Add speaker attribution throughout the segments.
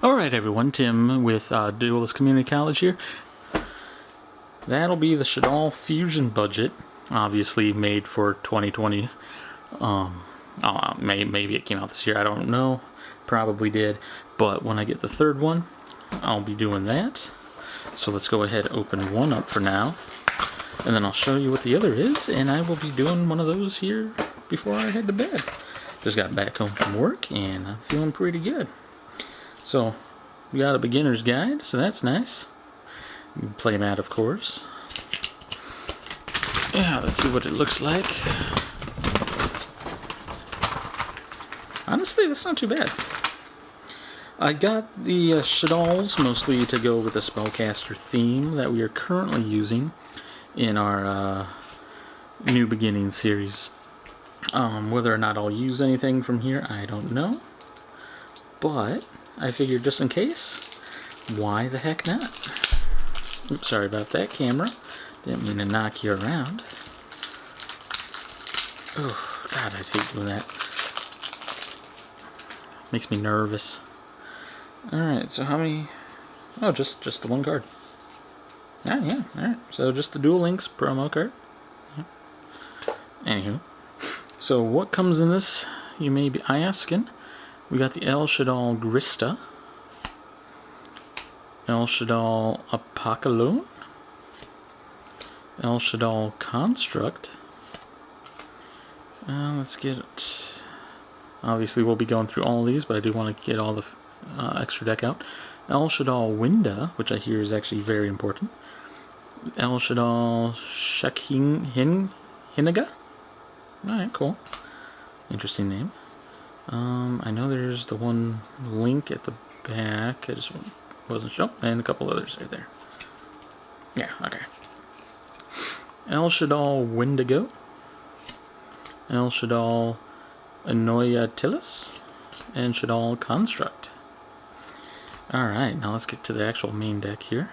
Speaker 1: Alright everyone, Tim with Duelist Community College here. That'll be the Shaddoll Fusion budget, obviously made for 2020. Maybe it came out this year, I don't know. Probably did. But when I get the third one, I'll be doing that. So let's go ahead and open one up for now. And then I'll show you what the other is, and I will be doing one of those here before I head to bed. Just got back home from work, and I'm feeling pretty good. So, we got a beginner's guide, so that's nice. You can play mat, of course. Yeah, let's see what it looks like. Honestly, that's not too bad. I got the Shaddolls mostly to go with the spellcaster theme that we are currently using in our New Beginning series. Whether or not I'll use anything from here, I don't know. But I figured just in case, why the heck not? Oops, sorry about that, camera. Didn't mean to knock you around. Oh, God, I hate doing that. Makes me nervous. Alright, so how many? Oh, just the one card. Ah, yeah, alright. So just the Duel Links promo card. Yeah. Anywho. So what comes in this, you may be asking. We got the El Shaddoll Grista, El Shaddoll Apocalypse, El Shaddoll Construct. Let's get it. Obviously, we'll be going through all of these, but I do want to get all the extra deck out. El Shaddoll Winda, which I hear is actually very important. El Shaddoll Hinaga. Alright, cool. Interesting name. I know there's the one link at the back. I just wasn't sure. And a couple others right there. Yeah, okay. El Shaddoll Wendigo. El Shaddoll Anoyatilis. And Shaddoll Construct. Alright, now let's get to the actual main deck here.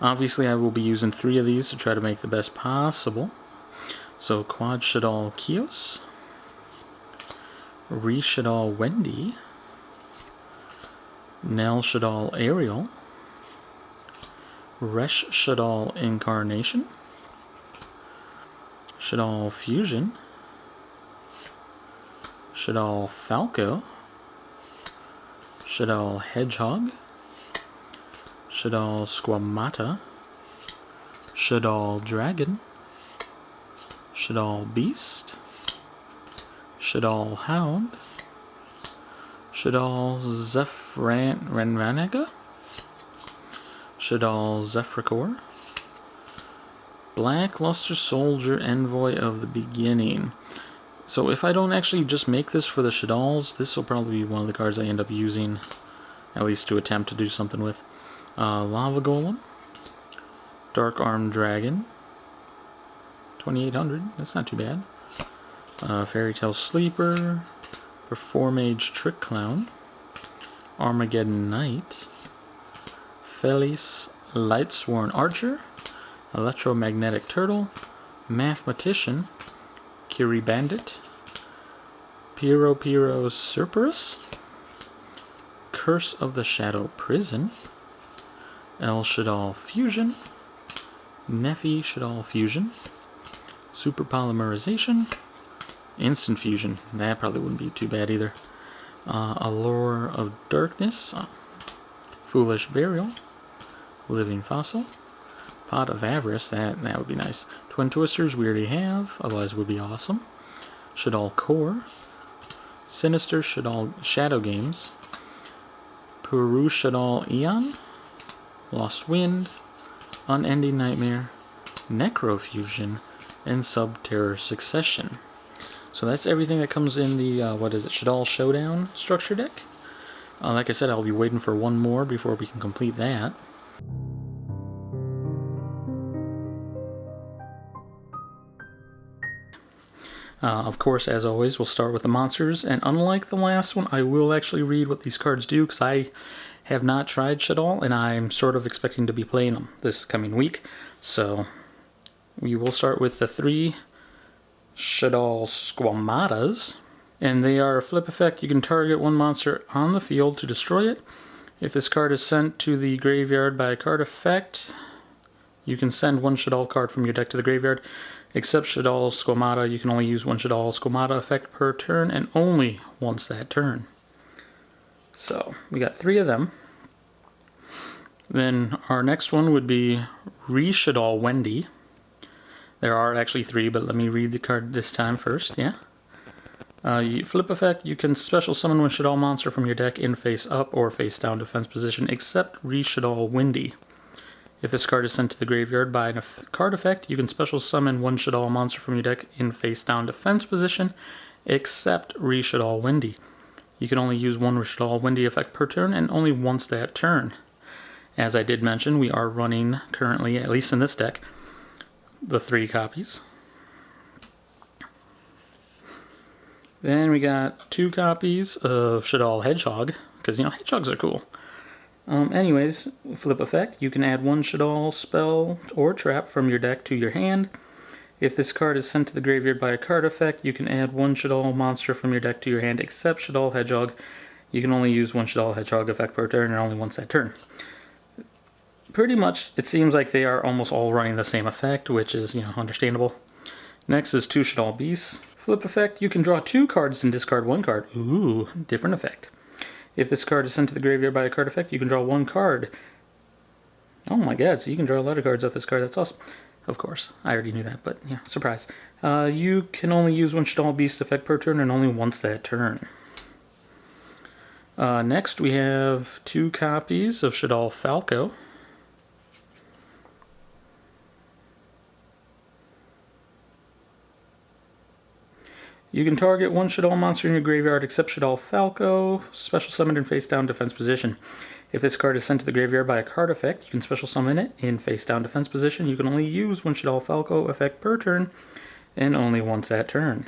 Speaker 1: Obviously, I will be using 3 of these to try to make the best possible. So, Quad Shaddoll Kios. Shaddoll Wendy, Nell Shaddoll Ariel, Resh Shaddoll Incarnation, Shaddoll Fusion, Shaddoll Falco, Shaddoll Hedgehog, Shaddoll Squamata, Shaddoll Dragon, Shaddoll Beast, Shaddoll Hound, Shaddoll Zephranaga, Shaddoll Zephricor, Blackluster Soldier Envoy of the Beginning. So if I don't actually just make this for the Shaddolls, this will probably be one of the cards I end up using, at least to attempt to do something with. Lava Golem, Dark Arm Dragon, 2800, that's not too bad. Fairy Tale Sleeper, Performage Trick Clown, Armageddon Knight, Felice Lightsworn Archer, Electromagnetic Turtle, Mathematician, Kiri Bandit, Piro Cerberus, Curse of the Shadow Prison, El Shaddoll Fusion, Nephi Shaddoll Fusion, Super Polymerization, Instant Fusion, that probably wouldn't be too bad either. Allure of Darkness, Foolish Burial, Living Fossil, Pot of Avarice, that would be nice. Twin Twisters we already have, otherwise would be awesome. Shaddoll Core, Sinister Shaddoll Shadow Games, Puru Shaddoll Eon, Lost Wind, Unending Nightmare, Necrofusion, and Subterror Succession. So that's everything that comes in the, Shaddoll Showdown structure deck. Like I said, I'll be waiting for one more before we can complete that. Of course, as always, we'll start with the monsters, and unlike the last one, I will actually read what these cards do, because I have not tried Shaddoll, and I'm sort of expecting to be playing them this coming week. So, we will start with the 3 Shaddoll Squamatas. And they are a flip effect. You can target one monster on the field to destroy it. If this card is sent to the graveyard by a card effect, you can send one Shaddoll card from your deck to the graveyard. Except Shaddoll Squamata, you can only use one Shaddoll Squamata effect per turn, and only once that turn. So, we got 3 of them. Then our next one would be Shaddoll Wendy. There are actually 3, but let me read the card this time first, yeah? Flip effect, you can special summon one Shaddoll monster from your deck in face up or face down defense position, except Shaddoll Wendy. If this card is sent to the graveyard by a card effect, you can special summon one Shaddoll monster from your deck in face down defense position, except Shaddoll Wendy. You can only use one Shaddoll Wendy effect per turn, and only once that turn. As I did mention, we are running currently, at least in this deck, the 3 copies. Then we got 2 copies of Shaddoll Hedgehog, because, you know, hedgehogs are cool. Anyways, flip effect, you can add one Shaddoll spell or trap from your deck to your hand. If this card is sent to the graveyard by a card effect, you can add one Shaddoll monster from your deck to your hand, except Shaddoll Hedgehog. You can only use one Shaddoll Hedgehog effect per turn, and only once that turn. Pretty much, it seems like they are almost all running the same effect, which is, you know, understandable. Next is 2 Shaddoll Beasts. Flip effect, you can draw 2 cards and discard 1 card. Ooh, different effect. If this card is sent to the graveyard by a card effect, you can draw 1 card. Oh my god, so you can draw a lot of cards off this card. That's awesome. Of course, I already knew that, but yeah, surprise. You can only use 1 Shaddoll Beast effect per turn, and only once that turn. Next, we have 2 copies of Shaddoll Falco. You can target 1 Shaddoll monster in your graveyard except Shaddoll Falco, special summon in face down defense position. If this card is sent to the graveyard by a card effect, you can special summon it in face down defense position. You can only use 1 Shaddoll Falco effect per turn, and only once that turn.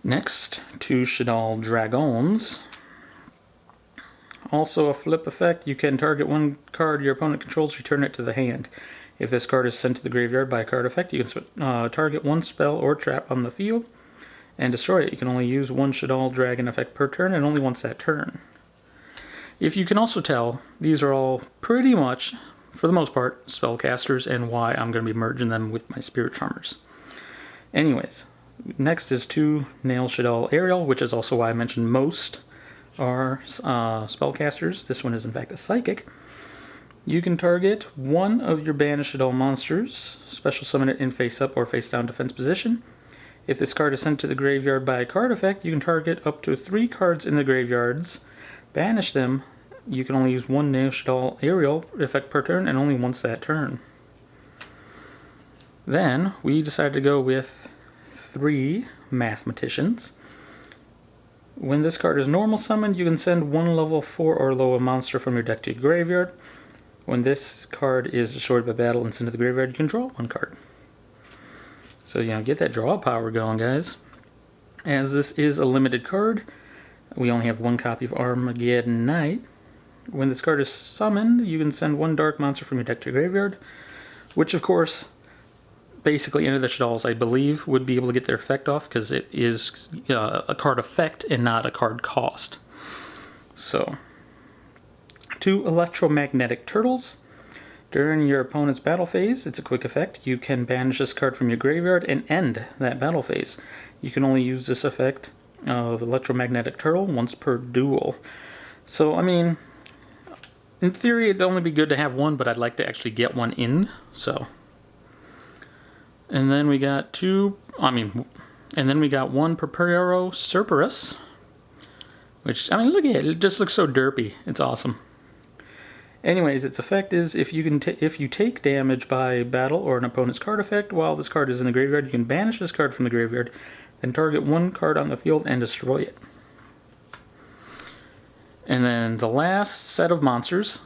Speaker 1: Next, 2 Shaddoll Dragons. Also a flip effect, you can target 1 card your opponent controls, return it to the hand. If this card is sent to the graveyard by a card effect, you can target 1 spell or trap on the field and destroy it. You can only use 1 Shaddoll Dragon effect per turn, and only once that turn. If you can also tell, these are all pretty much, for the most part, spellcasters, and why I'm going to be merging them with my Spirit Charmers. Anyways, next is 2 Nail Shaddoll Ariel, which is also why I mentioned most are spellcasters. This one is in fact a psychic. You can target 1 of your banished Shaddoll monsters, special summon it in face up or face down defense position. If this card is sent to the graveyard by a card effect, you can target up to 3 cards in the graveyards, banish them. You can only use 1 Nail Shaddoll Ariel effect per turn, and only once that turn. Then we decided to go with 3 Mathematicians. When this card is normal summoned, you can send 1 level 4 or lower monster from your deck to your graveyard. When this card is destroyed by battle and sent to the graveyard, you can draw 1 card. So, you know, get that draw power going, guys. As this is a limited card, we only have 1 copy of Armageddon Knight. When this card is summoned, you can send 1 dark monster from your deck to your graveyard, which, of course, basically any of the Shaddolls, I believe, would be able to get their effect off, because it is a card effect and not a card cost. So, 2 Electromagnetic Turtles. During your opponent's battle phase, it's a quick effect. You can banish this card from your graveyard and end that battle phase. You can only use this effect of Electromagnetic Turtle once per duel. So, I mean, in theory, it'd only be good to have 1, but I'd like to actually get 1 in, so. And then we got 1 Purpuro Cerberus, which, I mean, look at it. It just looks so derpy. It's awesome. Anyways, its effect is if you take damage by battle or an opponent's card effect while this card is in the graveyard, you can banish this card from the graveyard, then target 1 card on the field and destroy it. And then the last set of monsters,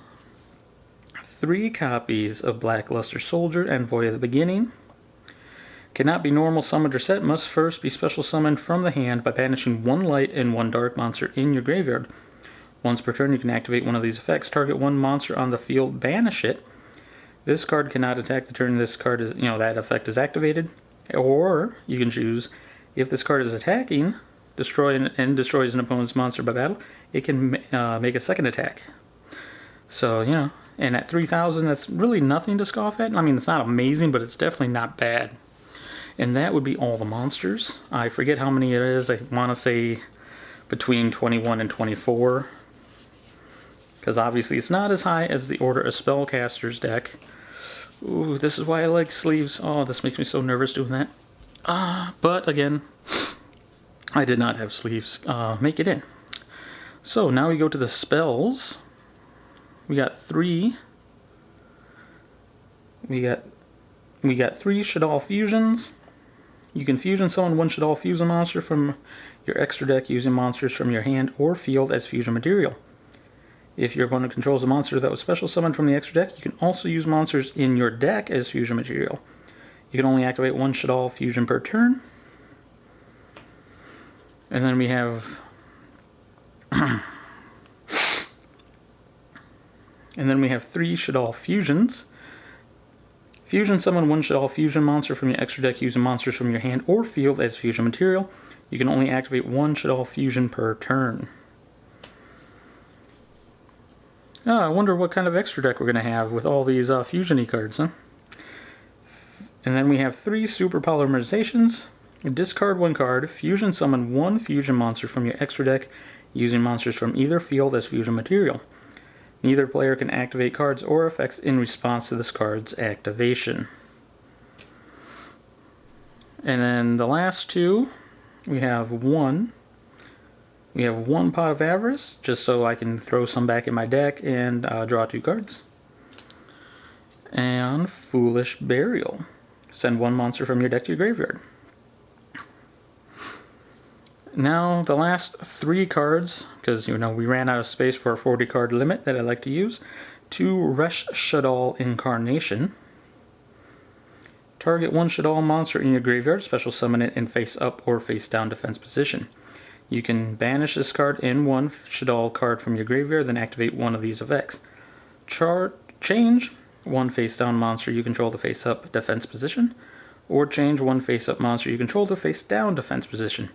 Speaker 1: 3 copies of Blackluster Soldier and Void of the Beginning. Cannot be normal summoned or set, must first be special summoned from the hand by banishing 1 light and 1 dark monster in your graveyard. Once per turn, you can activate one of these effects. Target 1 monster on the field, banish it. This card cannot attack the turn this card is, that effect is activated. Or you can choose If this card is attacking, destroys an opponent's monster by battle, it can make a second attack. So, you know, and at 3,000, that's really nothing to scoff at. I mean, it's not amazing, but it's definitely not bad. And that would be all the monsters. I forget how many it is. I want to say between 21 and 24. Because obviously it's not as high as the Order of Spellcasters deck. Ooh, this is why I like sleeves. Oh, this makes me so nervous doing that. But again, I did not have sleeves make it in. So now we go to the spells. We got three. We got 3 Shaddoll fusions. You can fusion summon 1 Shaddoll fusion monster from your extra deck using monsters from your hand or field as fusion material. If your opponent controls a monster that was special summoned from the extra deck, you can also use monsters in your deck as fusion material. You can only activate 1 Shaddoll fusion per turn. And then we have and then we have 3 Shaddoll fusions. Fusion summon 1 Shaddoll fusion monster from your extra deck using monsters from your hand or field as fusion material. You can only activate 1 Shaddoll fusion per turn. Oh, I wonder what kind of extra deck we're going to have with all these fusion-y cards, huh? And then we have 3 super polymerizations. Discard 1 card, fusion summon 1 fusion monster from your extra deck using monsters from either field as fusion material. Neither player can activate cards or effects in response to this card's activation. And then the last 2, we have one Pot of Avarice, just so I can throw some back in my deck and draw 2 cards. And Foolish Burial. Send 1 monster from your deck to your graveyard. Now the last 3 cards, because you know we ran out of space for a 40 card limit that I like to use. 2 Resh Shaddoll Incarnation. Target 1 Shaddoll monster in your graveyard, special summon it in face up or face down defense position. You can banish this card and 1 Shaddoll card from your graveyard, then activate 1 of these effects. Change 1 face down monster you control to face up defense position, or change 1 face up monster you control to face down defense position.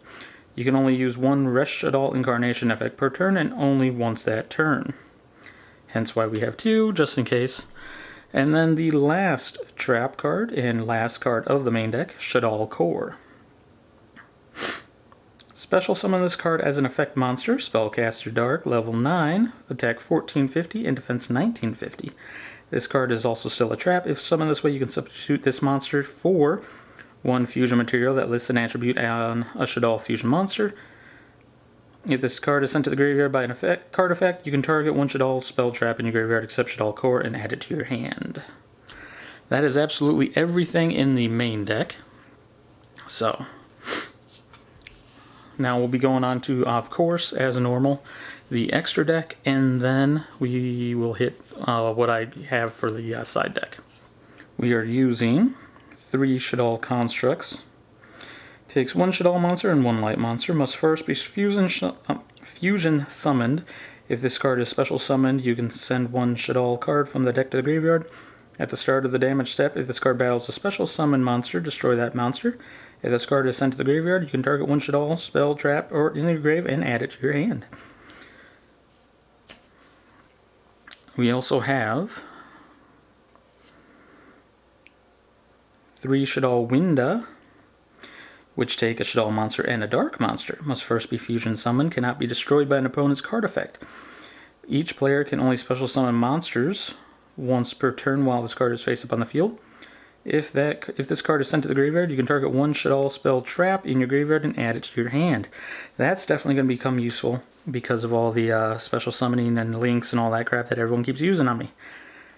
Speaker 1: You can only use 1 Resh Shaddoll Incarnation effect per turn and only once that turn. Hence why we have 2, just in case. And then the last trap card and last card of the main deck, Shaddoll Core. Special summon this card as an effect monster, Spellcaster Dark, level 9, attack 1450 and defense 1950. This card is also still a trap. If summoned this way, you can substitute this monster for 1 fusion material that lists an attribute on a Shaddoll fusion monster. If this card is sent to the graveyard by an card effect, you can target 1 Shaddoll spell trap in your graveyard except Shaddoll Core and add it to your hand. That is absolutely everything in the main deck. So, now we'll be going on to, of course, as normal, the extra deck, and then we will hit what I have for the side deck. We are using 3 Shaddoll Constructs. Takes 1 Shaddoll monster and 1 light monster. Must first be fusion summoned. If this card is special summoned, you can send 1 Shaddoll card from the deck to the graveyard. At the start of the damage step, if this card battles a special summon monster, destroy that monster. If this card is sent to the graveyard, you can target 1 Shaddoll, spell, trap, or in your grave and add it to your hand. We also have 3 Shaddoll Winda, which take a Shaddoll monster and a dark monster. Must first be fusion summoned, cannot be destroyed by an opponent's card effect. Each player can only special summon monsters once per turn while this card is face up on the field. If this card is sent to the graveyard, you can target 1 Shaddoll spell trap in your graveyard and add it to your hand. That's definitely going to become useful because of all the special summoning and links and all that crap that everyone keeps using on me.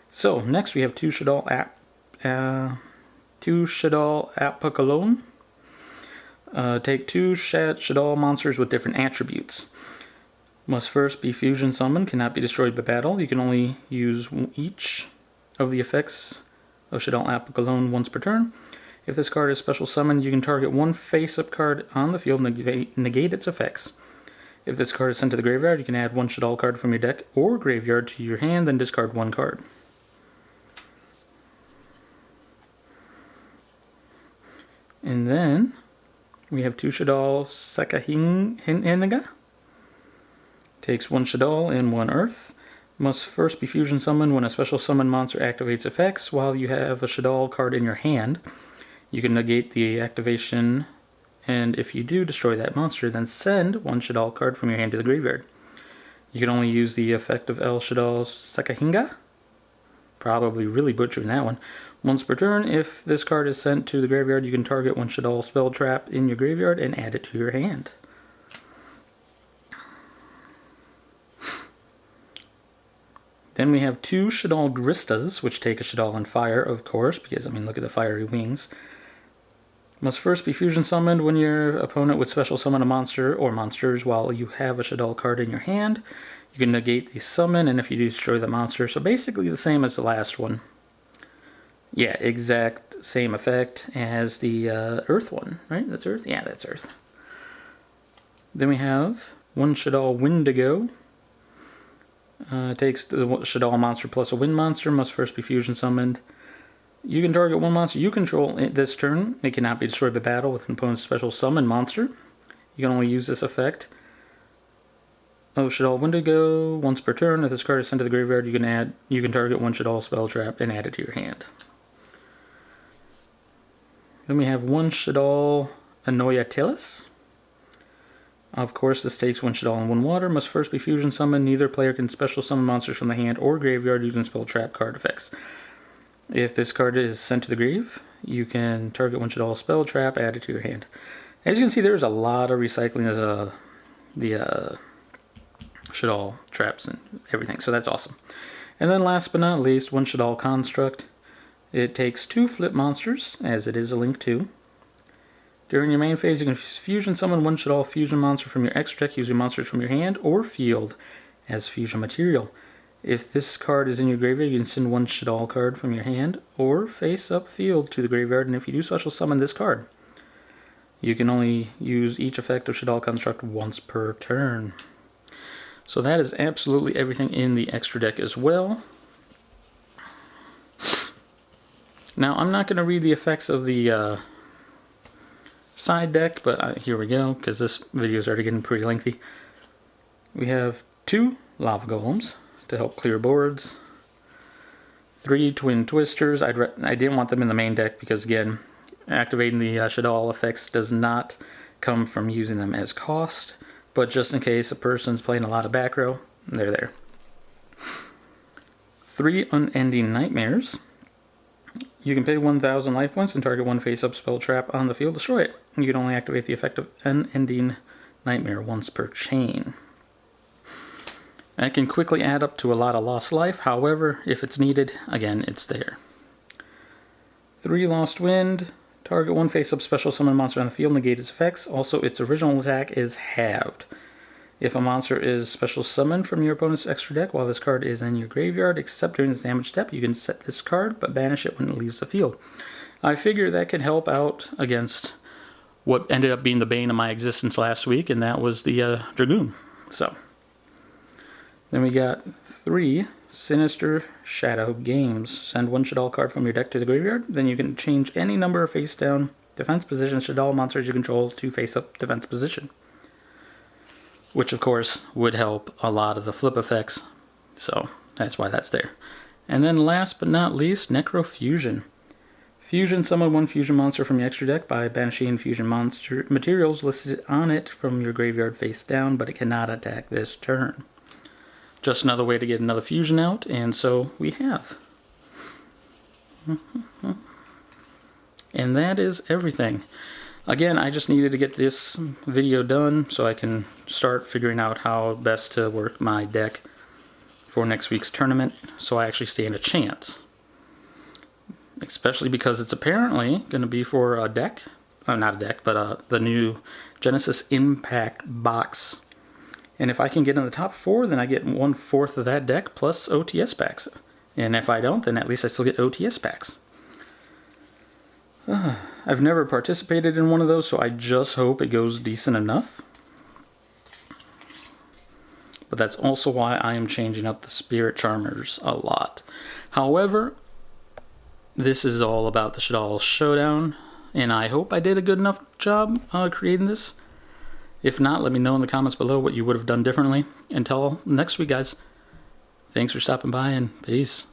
Speaker 1: So next we have 2 Shaddoll Apokalon. Take 2 Shaddoll monsters with different attributes. Must first be fusion summoned, cannot be destroyed by battle. You can only use each of the effects of Shaddoll Apokalon once per turn. If this card is special summoned, you can target 1 face-up card on the field and negate its effects. If this card is sent to the graveyard, you can add 1 Shaddoll card from your deck or graveyard to your hand, then discard 1 card. And then We have 2 Shaddoll Showdown. Takes 1 Shaddoll and 1 Earth. Must first be fusion summoned when a special summon monster activates effects while you have a Shaddoll card in your hand. You can negate the activation, and if you do, destroy that monster, then send 1 Shaddoll card from your hand to the graveyard. You can only use the effect of El Shaddoll Showdown. Probably really butchering that one. Once per turn, if this card is sent to the graveyard, you can target 1 Shaddoll spell trap in your graveyard and add it to your hand. Then we have 2 Shaddoll Gristas, which take a Shaddoll on fire, of course, because, I mean, look at the fiery wings. Must first be fusion summoned when your opponent would special summon a monster or monsters while you have a Shaddoll card in your hand. You can negate the summon, and if you do, destroy the monster. So basically the same as the last one. Yeah, exact same effect as the Earth one, right? That's Earth? Yeah, that's Earth. Then we have 1 Shaddoll Wendigo. Takes the Shaddoll monster plus a wind monster. Must first be fusion summoned. You can target 1 monster you control this turn. It cannot be destroyed by battle with an opponent's special summon monster. You can only use this effect of Shaddoll Wendigo once per turn. If this card is sent to the graveyard, you can target 1 Shaddoll spell trap and add it to your hand. Then we have 1 Shaddoll Anoyatelis. Of course, this takes 1 Shaddoll and 1 water. Must first be fusion summoned. Neither player can special summon monsters from the hand or graveyard using spell trap card effects. If this card is sent to the grave, you can target 1 Shaddoll spell trap, add it to your hand. As you can see, there's a lot of recycling as the Shaddoll traps and everything, so that's awesome. And then last but not least, 1 Shaddoll Construct. It takes 2 flip monsters, as it is a Link 2. During your main phase, you can fusion summon 1 Shaddoll fusion monster from your extra deck using monsters from your hand or field as fusion material. If this card is in your graveyard, you can send 1 Shaddoll card from your hand or face up field to the graveyard, and if you do special summon this card, you can only use each effect of Shaddoll Construct once per turn. So that is absolutely everything in the extra deck as well. Now, I'm not going to read the effects of the side deck, but here we go, because this video is already getting pretty lengthy. We have 2 Lava Golems to help clear boards, 3 Twin Twisters. I didn't want them in the main deck because, again, activating the Shaddoll effects does not come from using them as cost, but just in case a person's playing a lot of back row, they're there. 3 Unending Nightmares. You can pay 1,000 life points and target 1 face-up spell trap on the field, destroy it. You can only activate the effect of Unending Nightmare once per chain. That can quickly add up to a lot of lost life, however, if it's needed, again, it's there. 3 Lost Wind. Target 1 face-up special summon monster on the field, negate its effects. Also, its original attack is halved. If a monster is special summoned from your opponent's extra deck while this card is in your graveyard, except during this damage step, you can set this card, but banish it when it leaves the field. I figure that can help out against what ended up being the bane of my existence last week, and that was the Dragoon. So, then we got 3 Sinister Shadow Games. Send 1 Shaddoll card from your deck to the graveyard. Then you can change any number of face-down defense positions Shaddoll monsters you control to face-up defense position. Which, of course, would help a lot of the flip effects. So, that's why that's there. And then last but not least, Necrofusion. Fusion summon 1 fusion monster from your extra deck by banishing fusion monster materials listed on it from your graveyard face down, but it cannot attack this turn. Just another way to get another fusion out, and so we have. And that is everything. Again, I just needed to get this video done so I can start figuring out how best to work my deck for next week's tournament, so I actually stand a chance. Especially because it's apparently going to be for a deck, not a deck, but the new Genesis Impact box. And if I can get in the top 4, then I get 1/4 of that deck plus OTS packs. And if I don't, then at least I still get OTS packs. I've never participated in one of those, so I just hope it goes decent enough. But that's also why I am changing up the Spirit Charmers a lot. However, this is all about the Shaddoll Showdown, and I hope I did a good enough job creating this. If not, let me know in the comments below what you would have done differently. Until next week, guys, thanks for stopping by and peace.